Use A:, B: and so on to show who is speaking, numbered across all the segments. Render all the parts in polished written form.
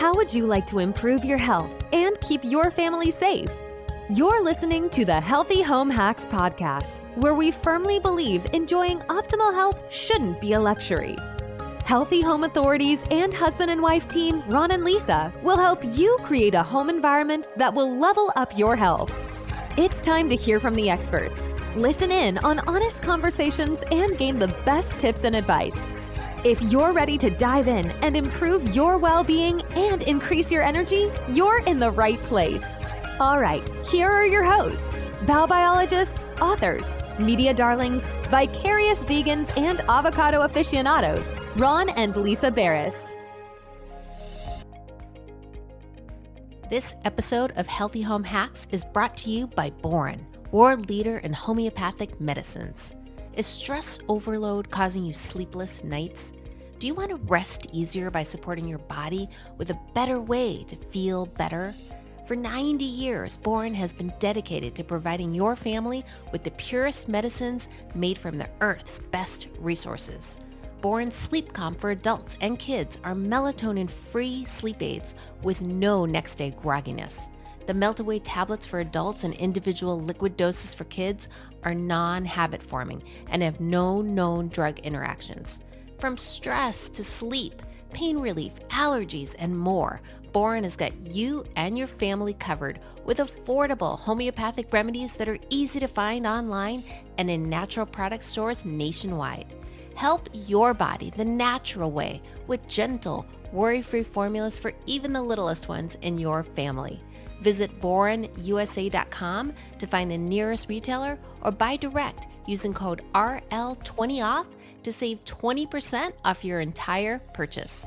A: How would you like to improve your health and keep your family safe? You're listening to the Healthy Home Hacks podcast, where we firmly believe enjoying optimal health shouldn't be a luxury. Healthy Home Authorities and husband and wife team Ron and Lisa will help you create a home environment that will level up your health. It's time to hear from the experts. Listen in on honest conversations and gain the best tips and advice. If you're ready to dive in and improve your well-being and increase your energy, you're in the right place. All right, here are your hosts, bowel biologists, authors, media darlings, vicarious vegans, and avocado aficionados, Ron and Lisa Barris.
B: This episode of Healthy Home Hacks is brought to you by Boren, world leader in homeopathic medicines. Is stress overload causing you sleepless nights? Do you want to rest easier by supporting your body with a better way to feel better? For 90 years, Boren has been dedicated to providing your family with the purest medicines made from the Earth's best resources. Boren Sleep Calm for adults and kids are melatonin-free sleep aids with no next-day grogginess. The melt-away tablets for adults and individual liquid doses for kids are non-habit forming and have no known drug interactions. From stress to sleep, pain relief, allergies, and more, Boren has got you and your family covered with affordable homeopathic remedies that are easy to find online and in natural product stores nationwide. Help your body the natural way with gentle, worry-free formulas for even the littlest ones in your family. Visit borenusa.com to find the nearest retailer or buy direct using code RL20OFF to save 20% off your entire purchase.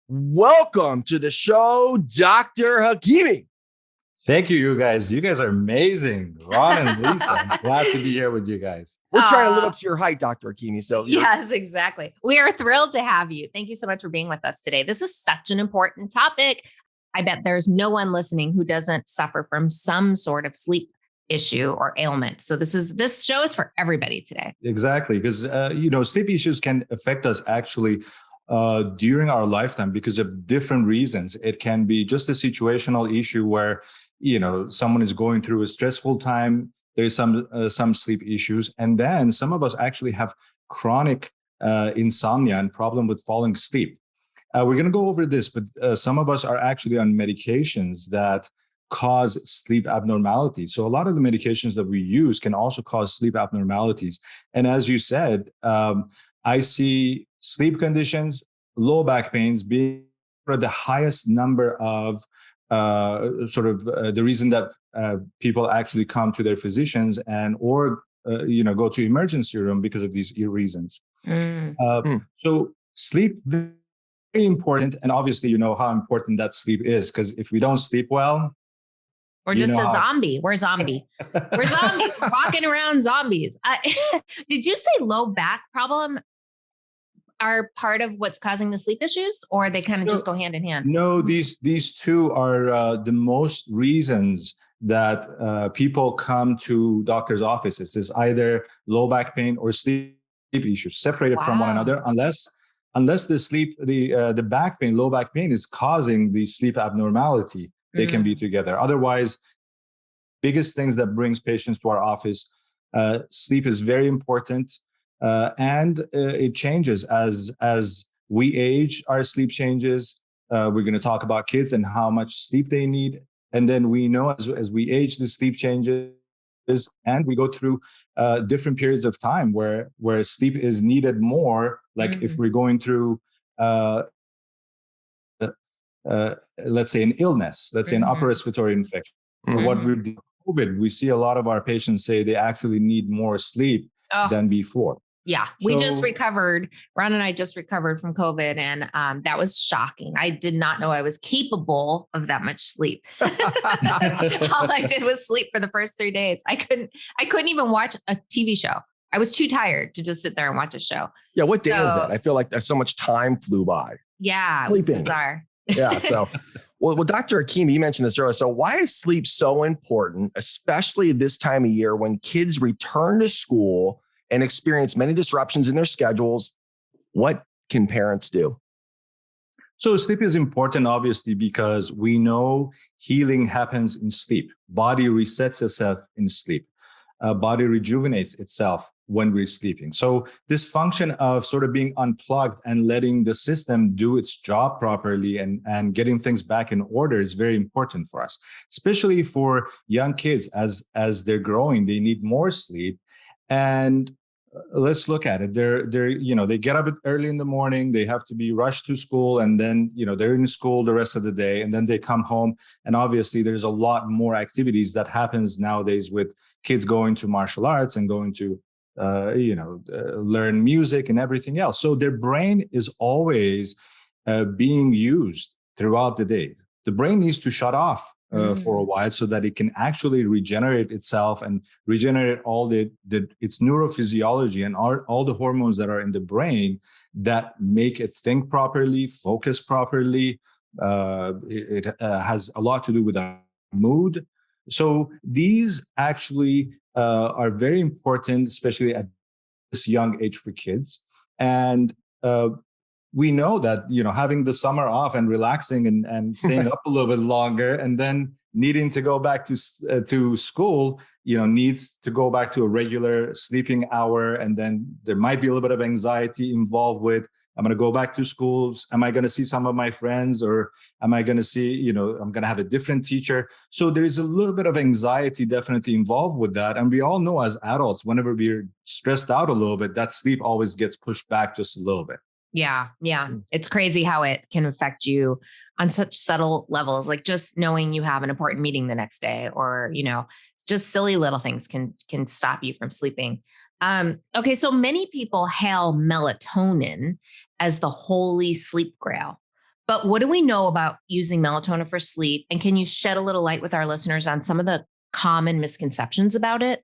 C: Welcome to the show, Dr. Hakimi.
D: Thank you, you guys. You guys are amazing. Ron and Lisa, I'm glad to be here with you guys.
C: We're trying to live up to your height, Dr. Hakimi. So
B: yes, exactly. We are thrilled to have you. Thank you so much for being with us today. This is such an important topic. I bet there's no one listening who doesn't suffer from some sort of sleep issue or ailment. So this show is for everybody today.
D: Exactly, because sleep issues can affect us actually during our lifetime because of different reasons. It can be just a situational issue where someone is going through a stressful time. There's some sleep issues, and then some of us actually have chronic insomnia and problem with falling asleep. We're going to go over this, but some of us are actually on medications that cause sleep abnormalities. So a lot of the medications that we use can also cause sleep abnormalities. And as you said, I see sleep conditions, low back pains being the highest number of the reason that people actually come to their physicians and or go to emergency room because of these reasons. So sleep very important, and obviously you know how important that sleep is, because if we don't sleep well,
B: we're just a zombie. We're zombie. We're zombies. We're walking around zombies. Did you say low back problem are part of what's causing the sleep issues, or they kind of just go hand in hand?
D: No, these two are the most reasons that people come to doctor's offices. Is either low back pain or sleep issues separated from one another, unless the back pain, low back pain, is causing the sleep abnormality. They can be together. Otherwise, biggest things that brings patients to our office, sleep is very important. And it changes as we age. Our sleep changes. We're going to talk about kids and how much sleep they need, and then we know as we age, the sleep changes, and we go through different periods of time where sleep is needed more. Like if we're going through, let's say an illness, let's say an upper respiratory infection, or what we do with COVID, we see a lot of our patients say they actually need more sleep than before.
B: Yeah, we just recovered. Ron and I just recovered from COVID, and that was shocking. I did not know I was capable of that much sleep. All I did was sleep for the first 3 days. I couldn't even watch a TV show. I was too tired to just sit there and watch a show.
C: Yeah, what day is it? I feel like so much time flew by.
B: Yeah, it was bizarre.
C: Yeah, so well, Dr. Hakimi, you mentioned this earlier. So why is sleep so important, especially this time of year when kids return to school and experience many disruptions in their schedules? What can parents do?
D: So sleep is important, obviously, because we know healing happens in sleep. Body resets itself in sleep. Body rejuvenates itself when we're sleeping. So this function of sort of being unplugged and letting the system do its job properly and getting things back in order is very important for us, especially for young kids. As they're growing, they need more sleep. And let's look at it. They get up early in the morning, they have to be rushed to school, and then, they're in school the rest of the day, and then they come home. And obviously there's a lot more activities that happens nowadays with kids going to martial arts and going to, learn music and everything else. So their brain is always being used throughout the day. The brain needs to shut off for a while so that it can actually regenerate itself and regenerate all its neurophysiology and all the hormones that are in the brain that make it think properly, focus properly. It has a lot to do with our mood. So these actually are very important, especially at this young age for kids. And we know that, having the summer off and relaxing and staying up a little bit longer, and then needing to go back to school, needs to go back to a regular sleeping hour. And then there might be a little bit of anxiety involved with, I'm going to go back to schools. Am I going to see some of my friends, or am I going to see, I'm going to have a different teacher? So there is a little bit of anxiety definitely involved with that. And we all know as adults, whenever we're stressed out a little bit, that sleep always gets pushed back just a little bit.
B: Yeah. It's crazy how it can affect you on such subtle levels, like just knowing you have an important meeting the next day, or, just silly little things can stop you from sleeping. Okay. So many people hail melatonin as the holy sleep grail, but what do we know about using melatonin for sleep? And can you shed a little light with our listeners on some of the common misconceptions about it?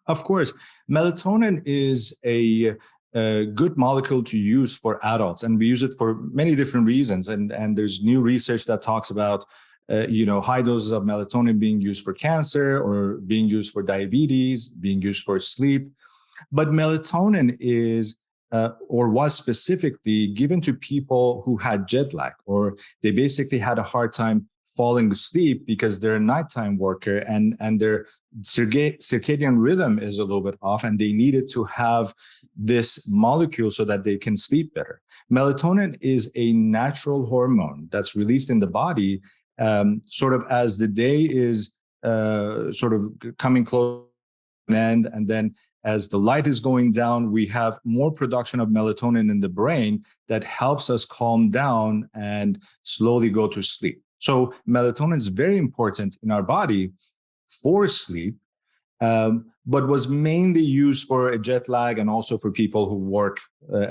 D: Of course. Melatonin is a good molecule to use for adults, and we use it for many different reasons. And there's new research that talks about, high doses of melatonin being used for cancer, or being used for diabetes, being used for sleep. But melatonin is, or was specifically given to people who had jet lag, or they basically had a hard time falling asleep because they're a nighttime worker and their circadian rhythm is a little bit off, and they needed to have this molecule so that they can sleep better. Melatonin is a natural hormone that's released in the body sort of as the day is sort of coming close to an end, and then as the light is going down, we have more production of melatonin in the brain that helps us calm down and slowly go to sleep. So melatonin is very important in our body for sleep, but was mainly used for a jet lag and also for people who work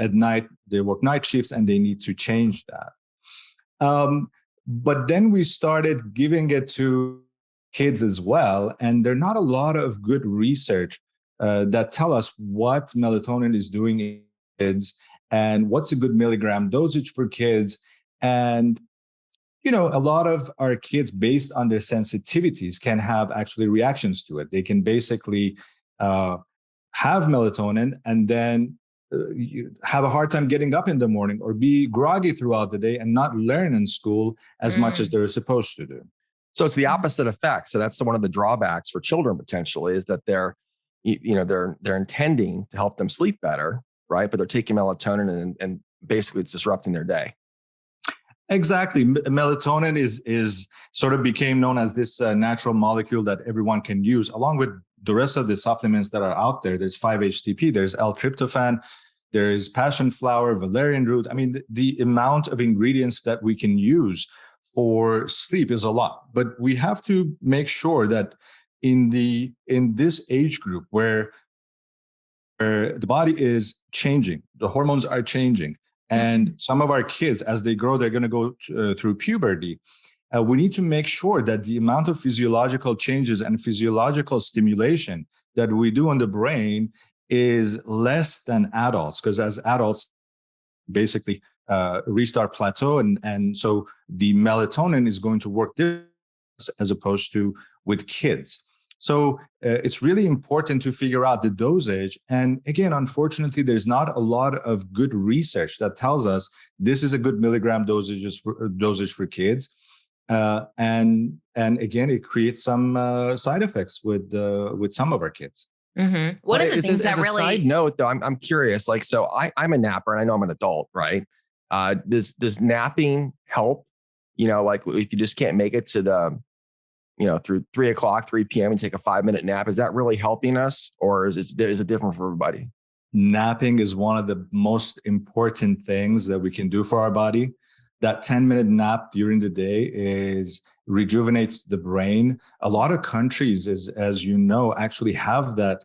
D: at night. They work night shifts and they need to change that. But then we started giving it to kids as well. And there are not a lot of good research that tell us what melatonin is doing in kids and what's a good milligram dosage for kids. And, you know, a lot of our kids, based on their sensitivities, can have actually reactions to it. They can basically have melatonin and then you have a hard time getting up in the morning or be groggy throughout the day and not learn in school as much as they're supposed to do.
C: So it's the opposite effect. So that's one of the drawbacks for children potentially, is that they're intending to help them sleep better, right? But they're taking melatonin and basically it's disrupting their day.
D: Exactly. Melatonin is sort of became known as this natural molecule that everyone can use, along with the rest of the supplements that are out there. There's 5-HTP, there's L-tryptophan, there is passion flower, valerian root. I mean, the amount of ingredients that we can use for sleep is a lot. But we have to make sure that in this age group where the body is changing, the hormones are changing, and some of our kids, as they grow, they're going to go through puberty. We need to make sure that the amount of physiological changes and physiological stimulation that we do on the brain is less than adults, because as adults, basically reached our plateau, and so the melatonin is going to work differently as opposed to with kids. So it's really important to figure out the dosage. And again, unfortunately, there's not a lot of good research that tells us this is a good milligram dosage for kids. And again, it creates some side effects with some of our kids.
B: Mm-hmm. What are the things that really?
C: Side note, though, I'm curious. Like, so I'm a napper, and I know I'm an adult, right? Does napping help? You know, like if you just can't make it to the, you know, through 3 p.m. and take a 5-minute nap, is that really helping us, or is it different for everybody?
D: Napping is one of the most important things that we can do for our body. That 10-minute nap during the day rejuvenates the brain. A lot of countries, as you know, actually have that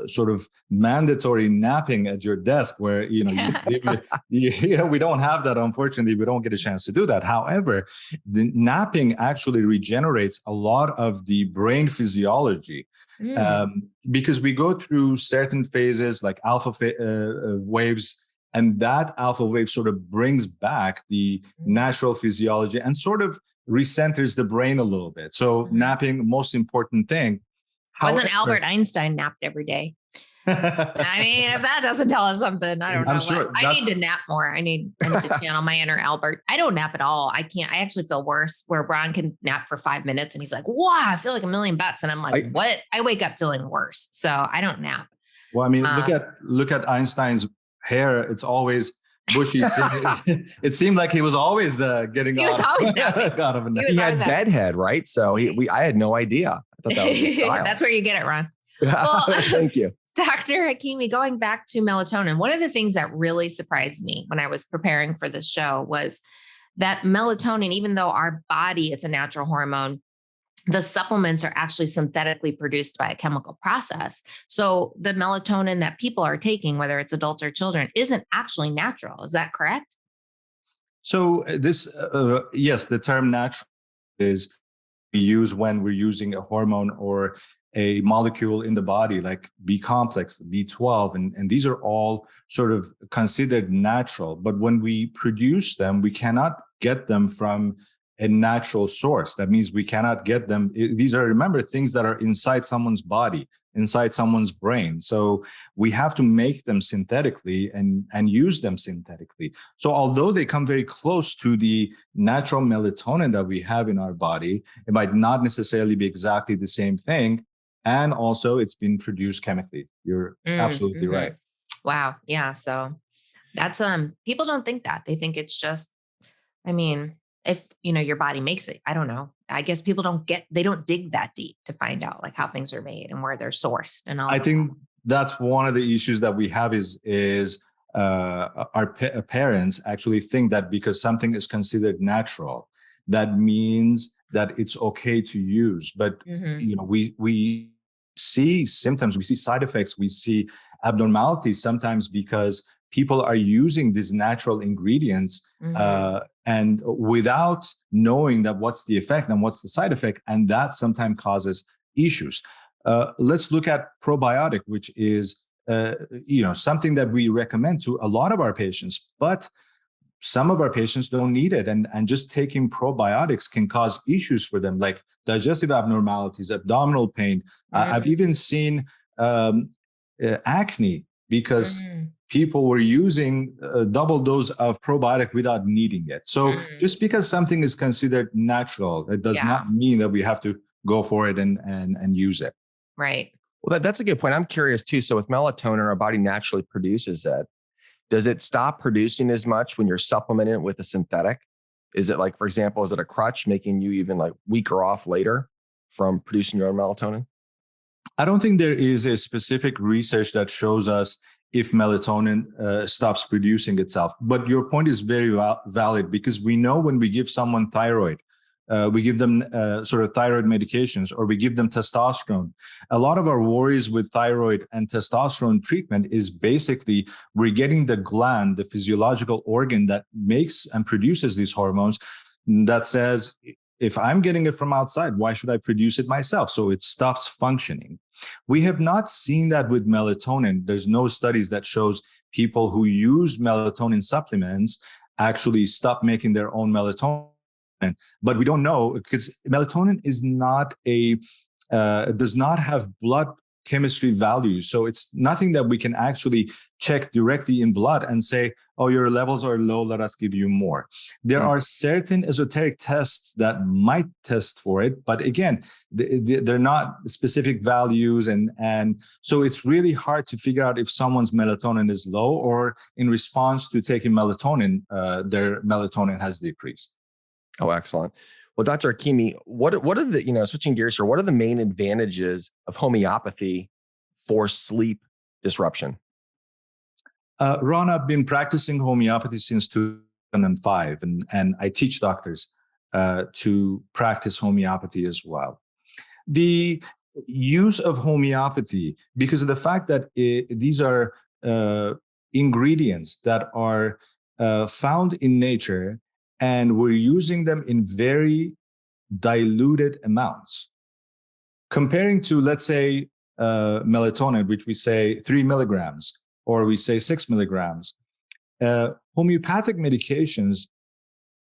D: sort of mandatory napping at your desk, where you know we don't have that. Unfortunately, we don't get a chance to do that. However, the napping actually regenerates a lot of the brain physiology because we go through certain phases like alpha waves. And that alpha wave sort of brings back the natural physiology and sort of recenters the brain a little bit. So napping, most important thing.
B: Wasn't Albert Einstein napped every day? I mean, if that doesn't tell us something, I don't know. Sure I need to nap more. I need to channel my inner Albert. I don't nap at all. I can't. I actually feel worse, where Brian can nap for 5 minutes and he's like, wow, I feel like $1,000,000. And I'm like, what? I wake up feeling worse. So I don't nap.
D: Well, I mean, look at Einstein's hair. It's always bushy. It seemed like he was always getting.
B: He was always out of a nap.
C: He had bedhead, right? So I had no idea. I thought that was his style.
B: That's where you get it, Ron. Well,
C: thank you,
B: Dr. Hakimi. Going back to melatonin, one of the things that really surprised me when I was preparing for this show was that melatonin, even though our body, it's a natural hormone, the supplements are actually synthetically produced by a chemical process. So the melatonin that people are taking, whether it's adults or children, isn't actually natural. Is that correct?
D: So this, yes, the term natural is we use when we're using a hormone or a molecule in the body, like B complex, B12, and these are all sort of considered natural. But when we produce them, we cannot get them from a natural source. That means we cannot get them. These are, remember, things that are inside someone's body, inside someone's brain. So we have to make them synthetically and use them synthetically. So although they come very close to the natural melatonin that we have in our body, it might not necessarily be exactly the same thing. And also it's been produced chemically. You're absolutely right.
B: Wow. Yeah. So that's, people don't think that. They think it's just, I mean, if, your body makes it, I don't know. I guess people they don't dig that deep to find out like how things are made and where they're sourced and all.
D: I think that's one of the issues that we have is our parents actually think that because something is considered natural, that means that it's okay to use. But, we see symptoms, we see side effects, we see abnormalities sometimes because people are using these natural ingredients and without knowing that what's the effect and what's the side effect, and that sometimes causes issues. Let's look at probiotic, which is something that we recommend to a lot of our patients, but some of our patients don't need it, and just taking probiotics can cause issues for them, like digestive abnormalities, abdominal pain. I've even seen acne because people were using a double dose of probiotic without needing it. So just because something is considered natural, it does not mean that we have to go for it and use it.
B: Right.
C: Well, that's a good point. I'm curious too. So with melatonin, our body naturally produces it. Does it stop producing as much when you're supplementing it with a synthetic? Is it like, for example, is it a crutch making you even like weaker off later from producing your own melatonin?
D: I don't think there is a specific research that shows us if melatonin stops producing itself. But your point is very valid, because we know when we give someone thyroid, we give them sort of thyroid medications, or we give them testosterone. A lot of our worries with thyroid and testosterone treatment is basically we're getting the gland, the physiological organ that makes and produces these hormones, that says, if I'm getting it from outside, why should I produce it myself? So it stops functioning. We have not seen that with melatonin. There's no studies that shows people who use melatonin supplements actually stop making their own melatonin. But we don't know, because melatonin is not does not have blood chemistry values. So it's nothing that we can actually check directly in blood and say, oh, your levels are low, let us give you more. There are certain esoteric tests that might test for it, but again, they're not specific values. And so it's really hard to figure out if someone's melatonin is low, or in response to taking melatonin, their melatonin has decreased.
C: Oh, excellent. Well, Dr. Hakimi, what are the, switching gears here, what are the main advantages of homeopathy for sleep disruption?
D: Ron, I've been practicing homeopathy since 2005, and I teach doctors to practice homeopathy as well. The use of homeopathy, because of the fact that these are ingredients that are found in nature, and we're using them in very diluted amounts. Comparing to, let's say, melatonin, which we say 3 milligrams, or we say 6 milligrams, homeopathic medications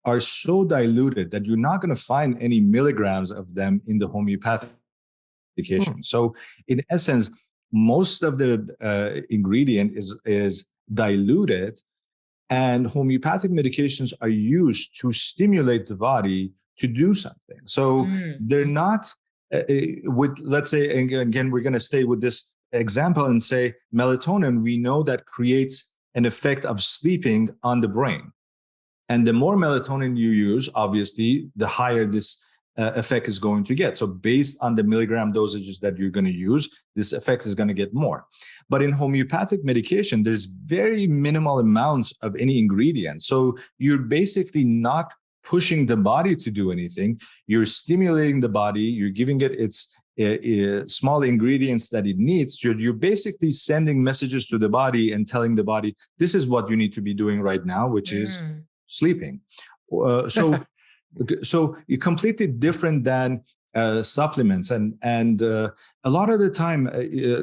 D: are so diluted that you're not going to find any milligrams of them in the homeopathic medication. So in essence, most of the ingredient is diluted, and homeopathic medications are used to stimulate the body to do something. So they're not with, let's say, again, we're going to stay with this example and say melatonin, we know that creates an effect of sleeping on the brain. And the more melatonin you use, obviously, the higher this effect is going to get. So based on the milligram dosages that you're going to use, this effect is going to get more. But in homeopathic medication, there's very minimal amounts of any ingredient. So you're basically not pushing the body to do anything. You're stimulating the body. You're giving it its small ingredients that it needs. You're basically sending messages to the body and telling the body, this is what you need to be doing right now, which is sleeping. So you're completely different than supplements, and a lot of the time,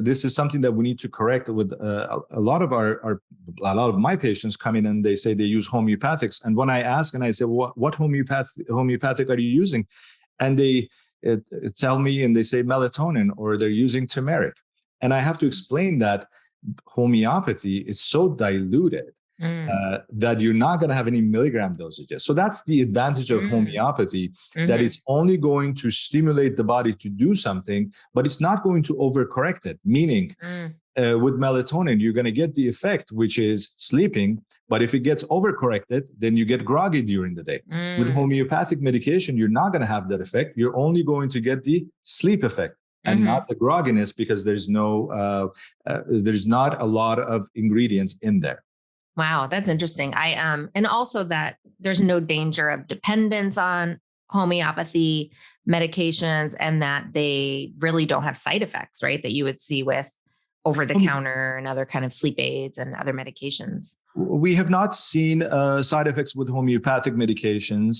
D: this is something that we need to correct with a lot of my patients come in and they say they use homeopathics, and when I ask and I say, what homeopathic are you using, and they tell me and they say melatonin, or they're using turmeric, and I have to explain that homeopathy is so diluted that you're not going to have any milligram dosages. So that's the advantage of homeopathy, that it's only going to stimulate the body to do something, but it's not going to overcorrect it. Meaning, with melatonin, you're going to get the effect, which is sleeping. But if it gets overcorrected, then you get groggy during the day. With homeopathic medication, you're not going to have that effect. You're only going to get the sleep effect and not the grogginess, because there's not a lot of ingredients in there.
B: Wow, that's interesting. And also that there's no danger of dependence on homeopathy medications, and that they really don't have side effects, right? That you would see with over the counter and other kind of sleep aids and other medications.
D: We have not seen side effects with homeopathic medications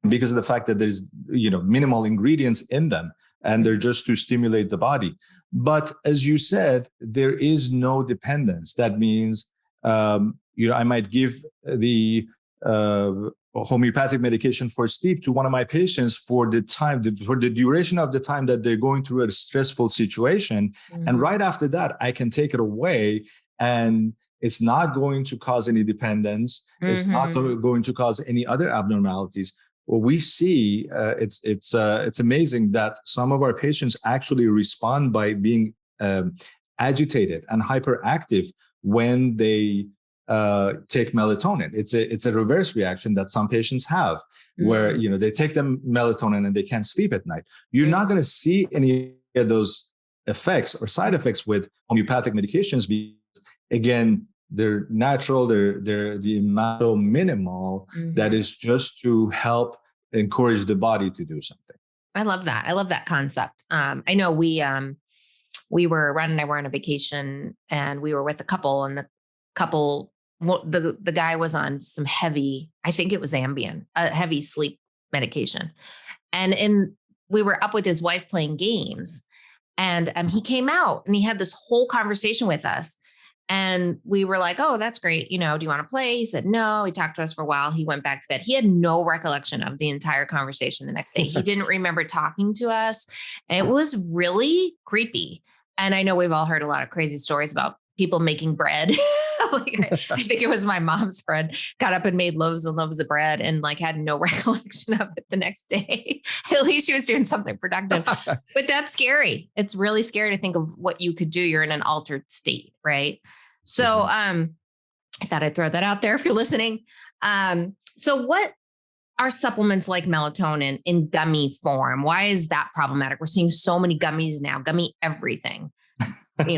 D: because of the fact that there's minimal ingredients in them, and they're just to stimulate the body. But as you said, there is no dependence. That means I might give the homeopathic medication for sleep to one of my patients for the duration of the time that they're going through a stressful situation. And right after that, I can take it away, and it's not going to cause any dependence. It's not going to cause any other abnormalities. What we see, it's amazing that some of our patients actually respond by being agitated and hyperactive when they take melatonin. It's a reverse reaction that some patients have, where they take them melatonin and they can't sleep at night. You're not going to see any of those effects or side effects with homeopathic medications, because again, they're natural. They're the amount so minimal that is just to help encourage the body to do something.
B: I love that. I love that concept. I know Ron and I were on a vacation, and we were with a couple, and the couple, the guy was on some heavy, I think it was Ambien, a heavy sleep medication. And we were up with his wife playing games, and he came out and he had this whole conversation with us. And we were like, oh, that's great. Do you want to play? He said, no. He talked to us for a while. He went back to bed. He had no recollection of the entire conversation the next day. He didn't remember talking to us. And it was really creepy. And I know we've all heard a lot of crazy stories about people making bread. I think it was my mom's friend got up and made loaves and loaves of bread and had no recollection of it the next day. At least she was doing something productive. But that's scary. It's really scary to think of what you could do. You're in an altered state, right? So I thought I'd throw that out there if you're listening. So what are supplements like melatonin in gummy form? Why is that problematic? We're seeing so many gummies now, gummy everything.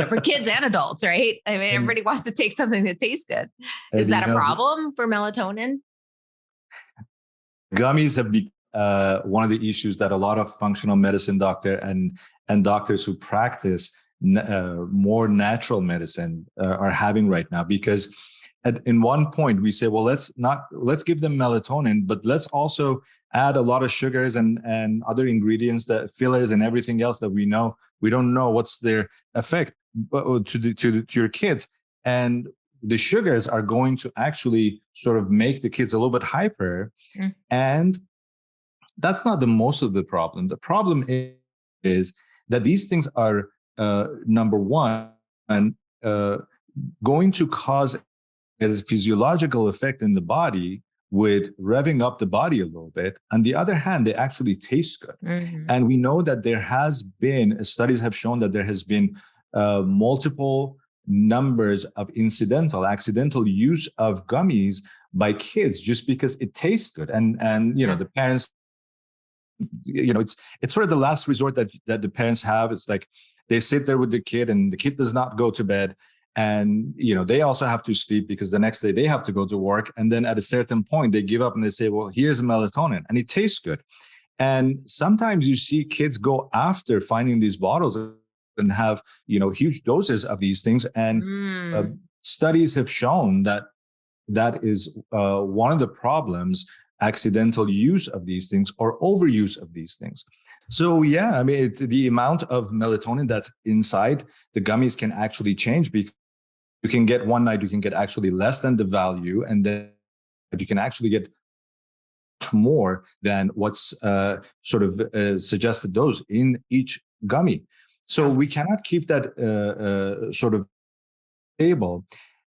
B: For kids and adults, right? I mean, everybody wants to take something that tastes good. Is that a problem for melatonin?
D: Gummies have been one of the issues that a lot of functional medicine doctor and doctors who practice more natural medicine are having right now, because in one point we say, well, let's give them melatonin, but let's also add a lot of sugars and other ingredients, that fillers and everything else that we don't know what's their effect to your kids. And the sugars are going to actually sort of make the kids a little bit hyper. And that's not the most of the problem. The problem is that these things are, number one, going to cause a physiological effect in the body with revving up the body a little bit. On the other hand, they actually taste good. And we know that there has been, studies have shown that there has been multiple numbers of accidental use of gummies by kids just because it tastes good. And the parents, it's sort of the last resort that the parents have. It's like they sit there with the kid and the kid does not go to bed. And, they also have to sleep because the next day they have to go to work. And then at a certain point, they give up and they say, well, here's melatonin, and it tastes good. And sometimes you see kids go after finding these bottles and have, huge doses of these things. And studies have shown that is one of the problems, accidental use of these things or overuse of these things. So yeah, I mean, it's the amount of melatonin that's inside the gummies can actually change, because you can get one night, you can get actually less than the value, and then you can actually get more than what's suggested dose in each gummy. So we cannot keep that sort of stable.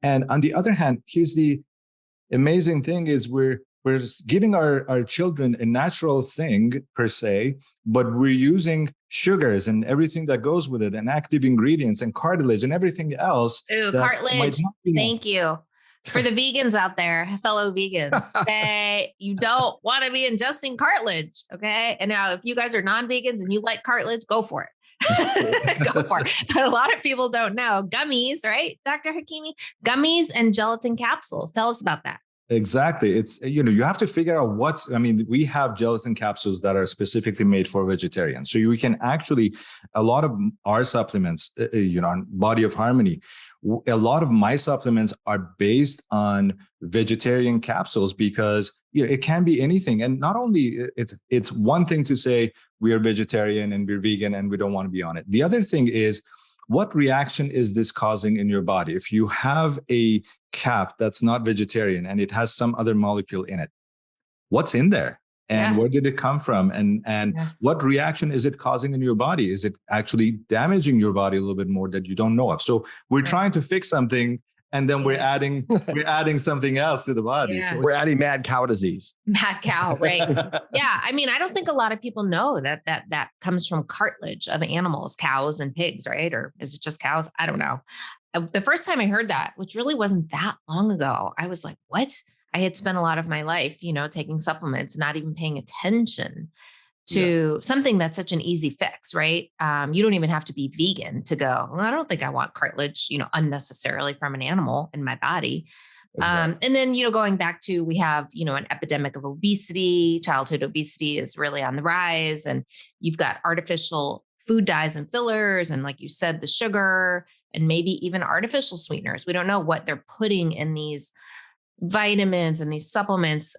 D: And on the other hand, here's the amazing thing is we're giving our children a natural thing per se, but we're using sugars and everything that goes with it, and active ingredients and cartilage and everything else.
B: Ooh, cartilage. Thank you. For the vegans out there, fellow vegans, you don't want to be ingesting cartilage. Okay. And now if you guys are non-vegans and you like cartilage, go for it. Go for it. But a lot of people don't know gummies, right? Dr. Hakimi, gummies and gelatin capsules. Tell us about that.
D: Exactly. It's, you have to figure out we have gelatin capsules that are specifically made for vegetarians. So we can actually, a lot of our supplements, on Body of Harmony, a lot of my supplements are based on vegetarian capsules, because it can be anything. And not only it's one thing to say we are vegetarian and we're vegan and we don't want to be on it. The other thing is, what reaction is this causing in your body? If you have a cap that's not vegetarian and it has some other molecule in it, what's in there? And where did it come from? And what reaction is it causing in your body? Is it actually damaging your body a little bit more that you don't know of? So we're trying to fix something, and then we're adding something else to the body.
C: So we're adding mad cow disease.
B: Mad cow, right? Yeah. I mean, I don't think a lot of people know that comes from cartilage of animals, cows and pigs, right? Or is it just cows? I don't know. The first time I heard that, which really wasn't that long ago, I was like, what? I had spent a lot of my life, taking supplements, not even paying attention to something that's such an easy fix, right? You don't even have to be vegan to go, well, I don't think I want cartilage, unnecessarily from an animal in my body. Exactly. And then, going back to, we have, an epidemic of obesity. Childhood obesity is really on the rise. And you've got artificial food dyes and fillers. And like you said, the sugar and maybe even artificial sweeteners. We don't know what they're putting in these vitamins and these supplements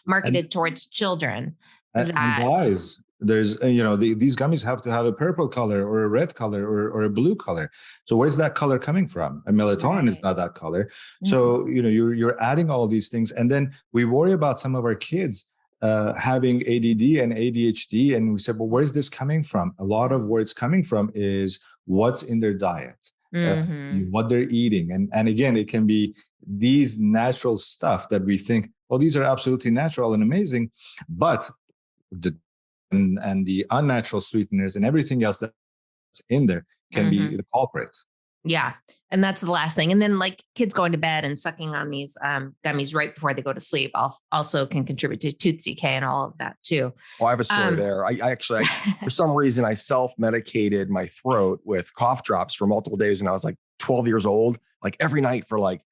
B: marketed towards children.
D: And guys, there's, these gummies have to have a purple color or a red color or a blue color. So where's that color coming from? And melatonin is not that color. Mm-hmm. So, you're adding all these things. And then we worry about some of our kids having ADD and ADHD. And we said, well, where's this coming from? A lot of where it's coming from is what's in their diet. What they're eating. And again, it can be these natural stuff that we think, well, these are absolutely natural and amazing, but the unnatural sweeteners and everything else that's in there can be the culprit.
B: Yeah. And that's the last thing. And then like kids going to bed and sucking on these gummies right before they go to sleep also can contribute to tooth decay and all of that too.
C: Oh, I have a story there. I actually, for some reason, I self-medicated my throat with cough drops for multiple days when I was like 12 years old, like every night for like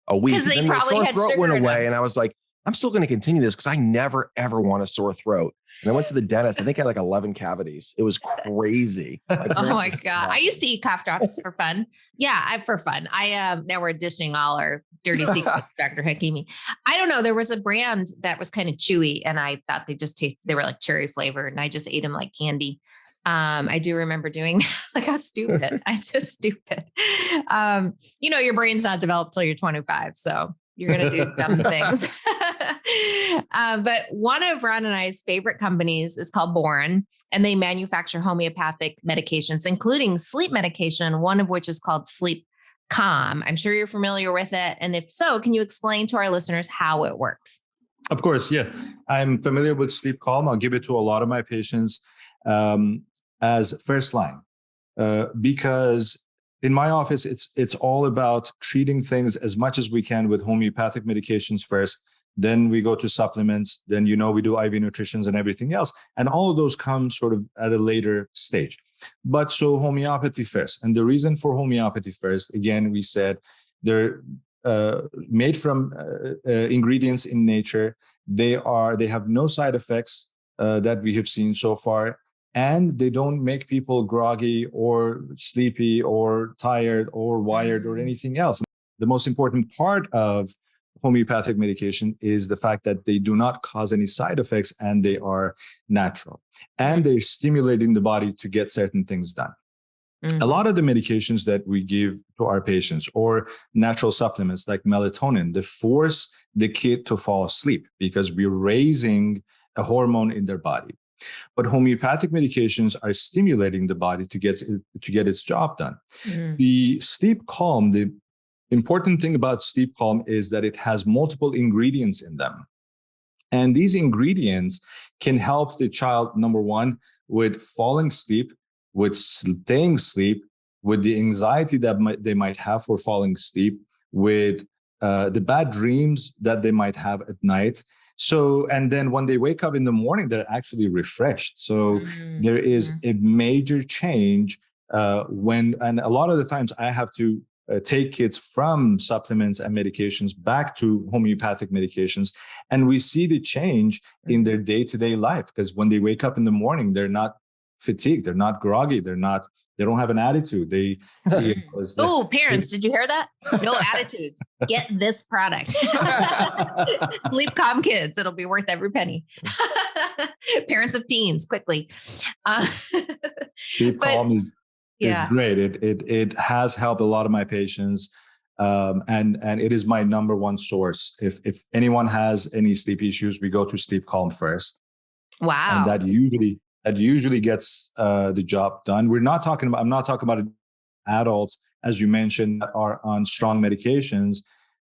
C: a week.
B: Because they probably
C: my
B: had
C: throat
B: sugar
C: went
B: in
C: away
B: them.
C: And I was like, I'm still going to continue this because I never, ever want a sore throat. And I went to the dentist. I think I had like 11 cavities. It was crazy.
B: Oh my God. I used to eat cough drops for fun. Yeah, for fun. Now we're dishing all our dirty secrets, Dr. Hakimi. I don't know. There was a brand that was kind of chewy and I thought they were like cherry flavored and I just ate them like candy. I do remember doing that. Like I was stupid. I was just stupid. Your brain's not developed till you're 25. So you're going to do dumb things. But one of Ron and I's favorite companies is called Boren, and they manufacture homeopathic medications, including sleep medication, one of which is called Sleep Calm. I'm sure you're familiar with it. And if so, can you explain to our listeners how it works?
D: Of course. Yeah. I'm familiar with Sleep Calm. I'll give it to a lot of my patients as first line because in my office, it's all about treating things as much as we can with homeopathic medications first. Then we go to supplements. Then, we do IV nutritions and everything else. And all of those come sort of at a later stage. But so homeopathy first. And the reason for homeopathy first, again, we said they're made from ingredients in nature. They have no side effects that we have seen so far. And they don't make people groggy or sleepy or tired or wired or anything else. The most important part of homeopathic medication is the fact that they do not cause any side effects and they are natural. And they're stimulating the body to get certain things done. A lot of the medications that we give to our patients or natural supplements like melatonin, they force the kid to fall asleep because we're raising a hormone in their body. But homeopathic medications are stimulating the body to get its job done. The sleep calm, the important thing about sleep calm is that it has multiple ingredients in them. And these ingredients can help the child, number one, with falling asleep, with staying asleep, with the anxiety that they might have for falling asleep, with the bad dreams that they might have at night. So, and then when they wake up in the morning, they're actually refreshed. So there is a major change and a lot of the times I have to take kids from supplements and medications back to homeopathic medications. And we see the change in their day-to-day life, because when they wake up in the morning, they're not fatigued, they're not groggy, they don't have an attitude.
B: Oh, parents, did you hear that? No attitudes. Get this product. Sleep calm kids. It'll be worth every penny. Parents of teens, quickly.
D: Sleep calm is great. It has helped a lot of my patients. And it is my number one source. If anyone has any sleep issues, we go to Sleep Calm first.
B: Wow.
D: And that usually gets the job done. I'm not talking about adults, as you mentioned, that are on strong medications.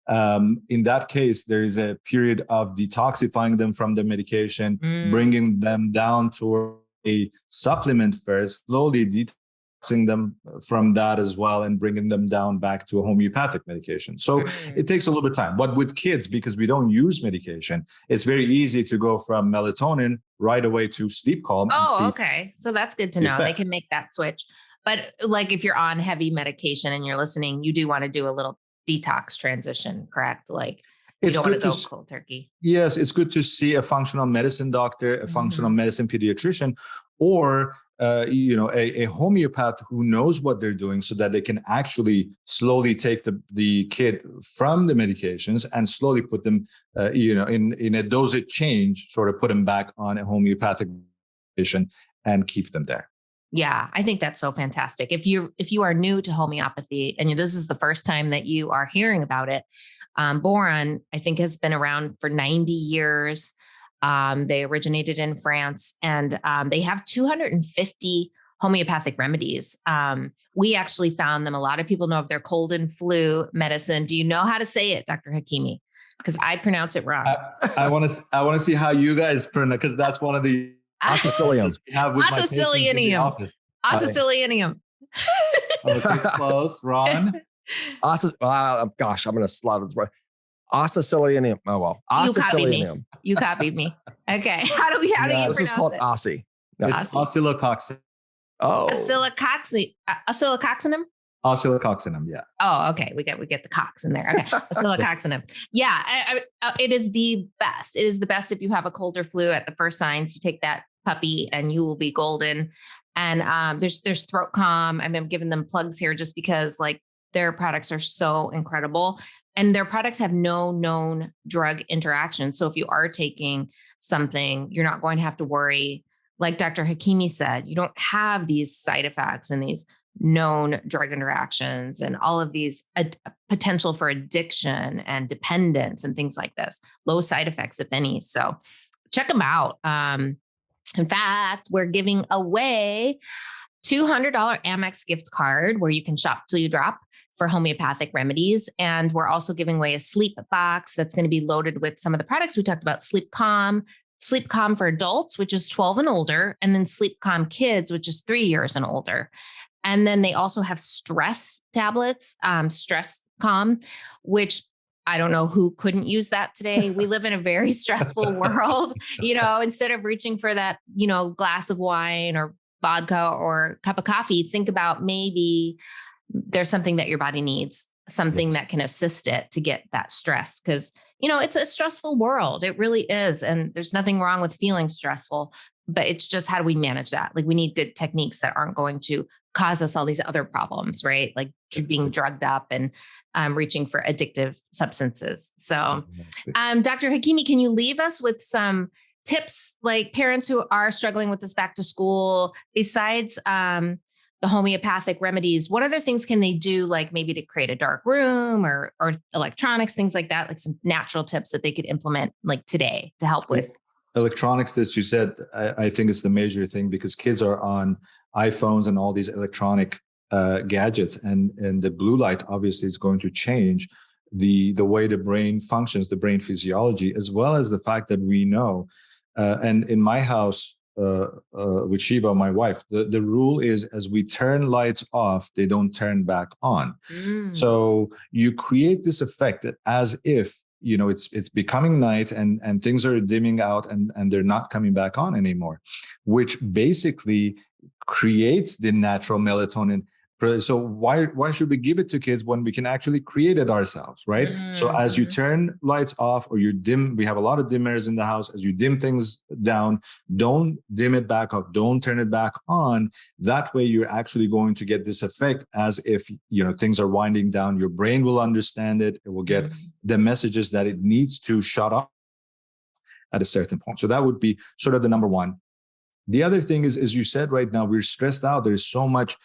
D: In that case, there is a period of detoxifying them from the medication, bringing them down to a supplement first, slowly detoxing them from that as well, and bringing them down back to a homeopathic medication. So it takes a little bit of time. But with kids, because we don't use medication, it's very easy to go from melatonin right away to sleep calm.
B: Oh, okay. So that's good to know. They can make that switch. But like if you're on heavy medication and you're listening, you do want to do a little detox transition, correct? Like you don't want to go cold turkey.
D: Yes, it's good to see a functional medicine doctor, a functional medicine pediatrician, or a homeopath who knows what they're doing, so that they can actually slowly take the kid from the medications and slowly put them, in a dosage change, sort of put them back on a homeopathic medication and keep them there.
B: Yeah, I think that's so fantastic. If you are new to homeopathy and this is the first time that you are hearing about it, boron, I think, has been around for 90 years. They originated in France, and they have 250 homeopathic remedies. We actually found them. A lot of people know of their cold and flu medicine. Do you know how to say it, Dr. Hakimi? Because I pronounce it wrong.
D: I want to see how you guys pronounce, because that's one of the
C: Oxacillium.
B: Oxacillium. Oxacillium.
D: Okay, close, Ron.
C: Gosh, I'm going to slaughter this. Oxacillium. Oh, well. Oxacillium.
B: You copied me. Okay. How do you pronounce it?
C: This is called Ossi.
D: It's oscillococcinum.
C: Oh.
B: Oscillococcinum?
D: Oscillococcinum, yeah.
B: Oh, okay. We get the cox in there. Okay. Oscillococcinum. Yeah. It is the best. It is the best if you have a cold or flu at the first signs. You take that puppy and you will be golden. And there's throat calm. I'm giving them plugs here just because their products are so incredible. And their products have no known drug interaction. So if you are taking something, you're not going to have to worry. Like Dr. Hakimi said, you don't have these side effects and these known drug interactions and all of these potential for addiction and dependence and things like this. Low side effects, if any. So check them out. In fact, we're giving away $200 Amex gift card where you can shop till you drop for homeopathic remedies. And we're also giving away a sleep box that's going to be loaded with some of the products we talked about: Sleep Calm for adults, which is 12 and older, and then Sleep Calm Kids, which is 3 years and older. And then they also have stress tablets, Stress Calm, which I don't know who couldn't use that today. We live in a very stressful world. Instead of reaching for that, glass of wine or vodka or cup of coffee, think about maybe there's something that your body needs, something that can assist it to get that stress. Because, it's a stressful world. It really is. And there's nothing wrong with feeling stressful, But it's just, how do we manage that? Like, we need good techniques that aren't going to cause us all these other problems, right? Like being drugged up and reaching for addictive substances. So, Dr. Hakimi, can you leave us with some tips, like parents who are struggling with this back to school, besides the homeopathic remedies? What other things can they do, like maybe to create a dark room or electronics, things like that, like some natural tips that they could implement like today to help with?
D: Electronics that you said, I think is the major thing, because kids are on iPhones and all these electronic gadgets, and the blue light obviously is going to change the way the brain functions, the brain physiology, as well as the fact that we know, and in my house with Shiva, my wife, the rule is, as we turn lights off, they don't turn back on. So you create this effect that as if, it's becoming night and things are dimming out and they're not coming back on anymore, which basically creates the natural melatonin. So why should we give it to kids when we can actually create it ourselves, right? So as you turn lights off, or you dim, we have a lot of dimmers in the house. As you dim things down, don't dim it back up, don't turn it back on. That way you're actually going to get this effect as if, things are winding down. Your brain will understand it. It will get the messages that it needs to shut off at a certain point. So that would be sort of the number one. The other thing is, as you said, right now, we're stressed out. There's so much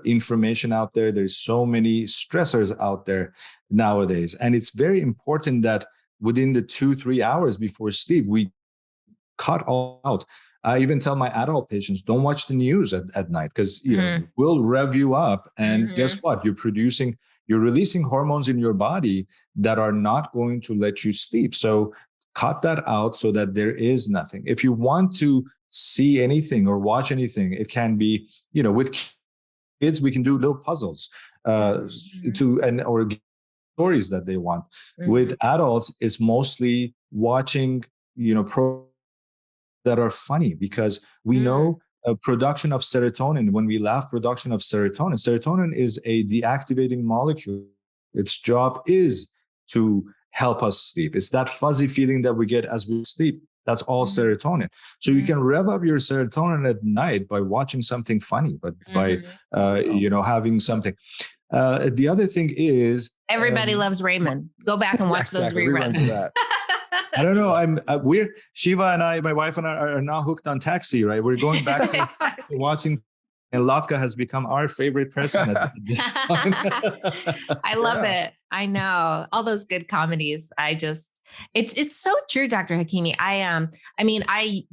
D: information out there. There's so many stressors out there nowadays. And it's very important that within the 2-3 hours before sleep, we cut all out. I even tell my adult patients, don't watch the news at night, because it will rev you up. And guess what? You're releasing hormones in your body that are not going to let you sleep. So cut that out so that there is nothing. If you want to see anything or watch anything, it can be, with kids, we can do little puzzles or stories that they want. With adults, it's mostly watching, programs that are funny, because we know production of serotonin. When we laugh, production of serotonin is a deactivating molecule. Its job is to help us sleep. It's that fuzzy feeling that we get as we sleep. That's all serotonin. So you can rev up your serotonin at night by watching something funny, but by having something. The other thing is,
B: everybody loves Raymond. Go back and watch those reruns.
D: I don't know. We're Shiva and I, my wife and I, are now hooked on Taxi. Right, we're going back to watching. And Latka has become our favorite person at this time.
B: I love it. I know all those good comedies. It's so true, Dr. Hakimi. I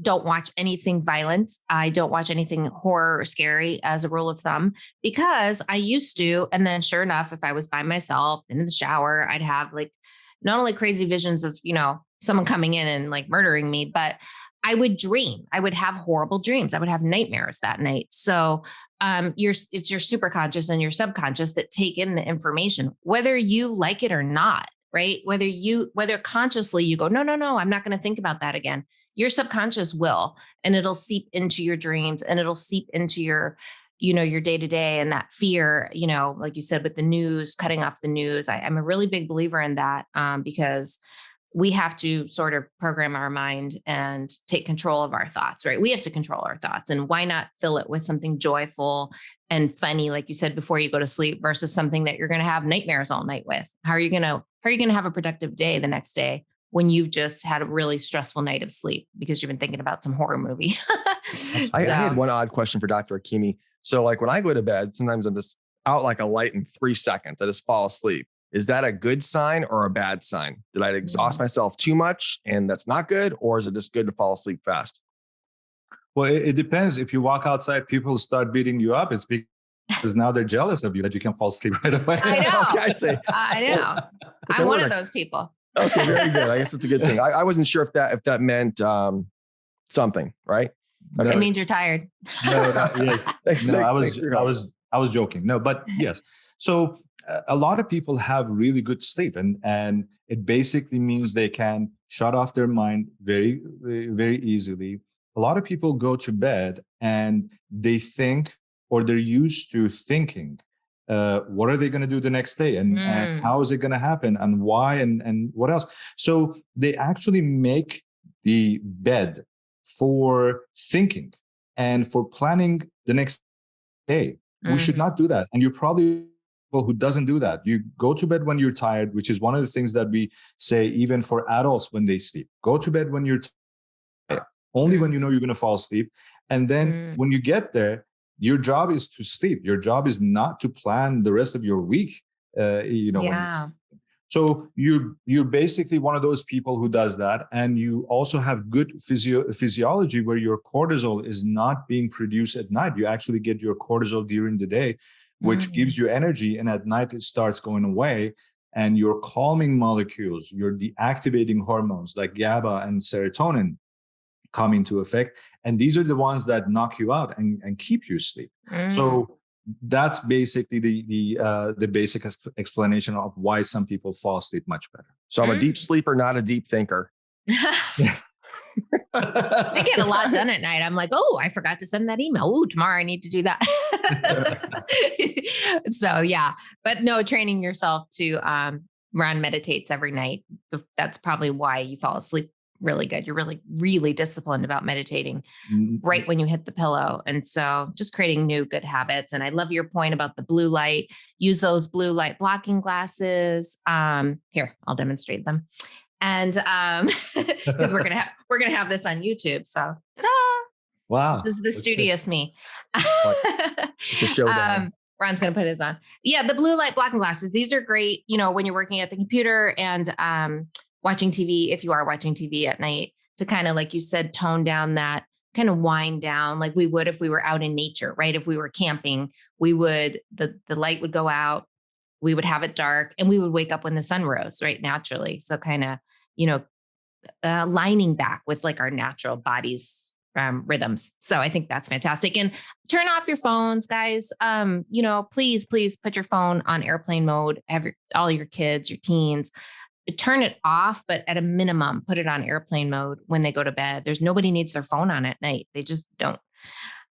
B: don't watch anything violent. I don't watch anything horror or scary as a rule of thumb, because I used to. And then sure enough, if I was by myself in the shower, I'd have like not only crazy visions of, someone coming in and like murdering me, but I would dream. I would have horrible dreams. I would have nightmares that night. So it's your superconscious and your subconscious that take in the information, whether you like it or not, right? Whether consciously you go, no, I'm not going to think about that again. Your subconscious will, and it'll seep into your dreams, and it'll seep into your day to day, and that fear, like you said, with the news, cutting off the news. I'm a really big believer in that because we have to sort of program our mind and take control of our thoughts, right? We have to control our thoughts, and why not fill it with something joyful and funny, like you said, before you go to sleep, versus something that you're going to have nightmares all night with. How are you going to have a productive day the next day when you've just had a really stressful night of sleep because you've been thinking about some horror movie?
C: I had one odd question for Dr. Hakimi. So like when I go to bed, sometimes I'm just out like a light in 3 seconds. I just fall asleep. Is that a good sign or a bad sign? Did I exhaust myself too much and that's not good? Or is it just good to fall asleep fast?
D: Well, it depends. If you walk outside, people start beating you up. It's because now they're jealous of you that you can fall asleep right away.
B: I know.
C: Okay,
B: I know. I'm one of those people.
C: Okay, very good. I guess it's a good thing. I wasn't sure if that meant something, right?
B: Okay. It means you're tired.
D: No, yes. I was joking. No, but yes. So a lot of people have really good sleep, and it basically means they can shut off their mind very, very, very easily. A lot of people go to bed and they think, or they're used to thinking, what are they going to do the next day? And how is it going to happen? And why? And what else? So they actually make the bed for thinking and for planning the next day. We should not do that. And you're probably people who doesn't do that. You go to bed when you're tired, which is one of the things that we say even for adults when they sleep. Go to bed when you're tired, only when you know you're going to fall asleep. And then when you get there, your job is to sleep. Your job is not to plan the rest of your week. So you're basically one of those people who does that. And you also have good physiology where your cortisol is not being produced at night. You actually get your cortisol during the day, which gives you energy. And at night, it starts going away. And your calming molecules, your deactivating hormones like GABA and serotonin come into effect. And these are the ones that knock you out and keep you asleep. So that's basically the basic explanation of why some people fall asleep much better.
C: So I'm a deep sleeper, not a deep thinker.
B: I get a lot done at night. I'm like, oh, I forgot to send that email. Oh, tomorrow I need to do that. So yeah, but no, training yourself to Ron meditates every night. That's probably why you fall asleep really good. You're really, really disciplined about meditating right when you hit the pillow. And so just creating new good habits. And I love your point about the blue light. Use those blue light blocking glasses. Here, I'll demonstrate them. And because we're gonna have this on YouTube. So ta-da!
D: Wow.
B: This is the studious me.
C: The showdown.
B: Ron's going to put his on. Yeah. The blue light blocking glasses. These are great, when you're working at the computer and watching TV, if you are watching TV at night, to kind of, like you said, tone down that, kind of wind down like we would if we were out in nature, right? If we were camping, the light would go out, we would have it dark, and we would wake up when the sun rose, right? Naturally. So kind of, lining back with like our natural body's rhythms. So I think that's fantastic. And turn off your phones, guys. Please put your phone on airplane mode. All your kids, your teens, turn it off, but at a minimum, put it on airplane mode when they go to bed. Nobody needs their phone on at night. They just don't.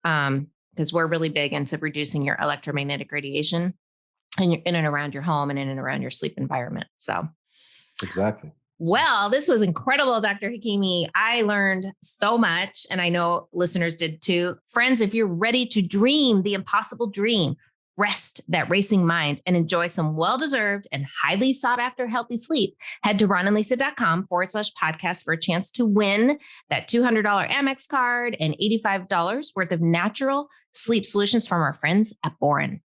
B: Because we're really big into reducing your electromagnetic radiation in and around your home and in and around your sleep environment. So
D: exactly.
B: Well, this was incredible, Dr. Hakimi. I learned so much, and I know listeners did too. Friends, if you're ready to dream the impossible dream, rest that racing mind, and enjoy some well-deserved and highly sought-after healthy sleep, head to ronandlisa.com/podcast for a chance to win that $200 Amex card and $85 worth of natural sleep solutions from our friends at Boren.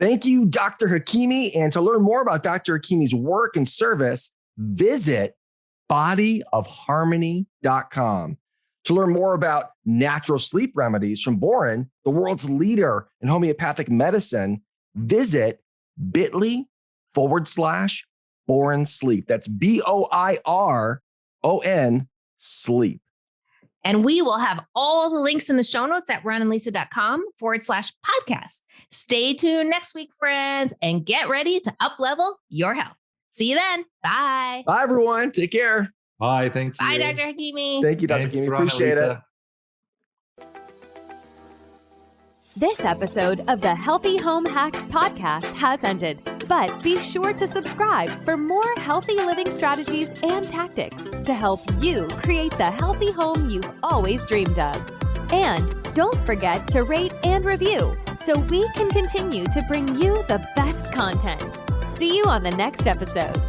C: Thank you, Dr. Hakimi. And to learn more about Dr. Hakimi's work and service, visit bodyofharmony.com. To learn more about natural sleep remedies from Boren, the world's leader in homeopathic medicine, visit bit.ly/Boren Sleep. That's BOIRON sleep.
B: And we will have all the links in the show notes at ronandlisa.com/podcast. Stay tuned next week, friends, and get ready to up-level your health. See you then. Bye.
C: Bye, everyone. Take care.
D: Bye. Thank you.
B: Bye, Dr. Hakimi.
C: Thank you, Dr. Hakimi. Appreciate it.
A: This episode of the Healthy Home Hacks podcast has ended, but be sure to subscribe for more healthy living strategies and tactics to help you create the healthy home you've always dreamed of. And don't forget to rate and review so we can continue to bring you the best content. See you on the next episode.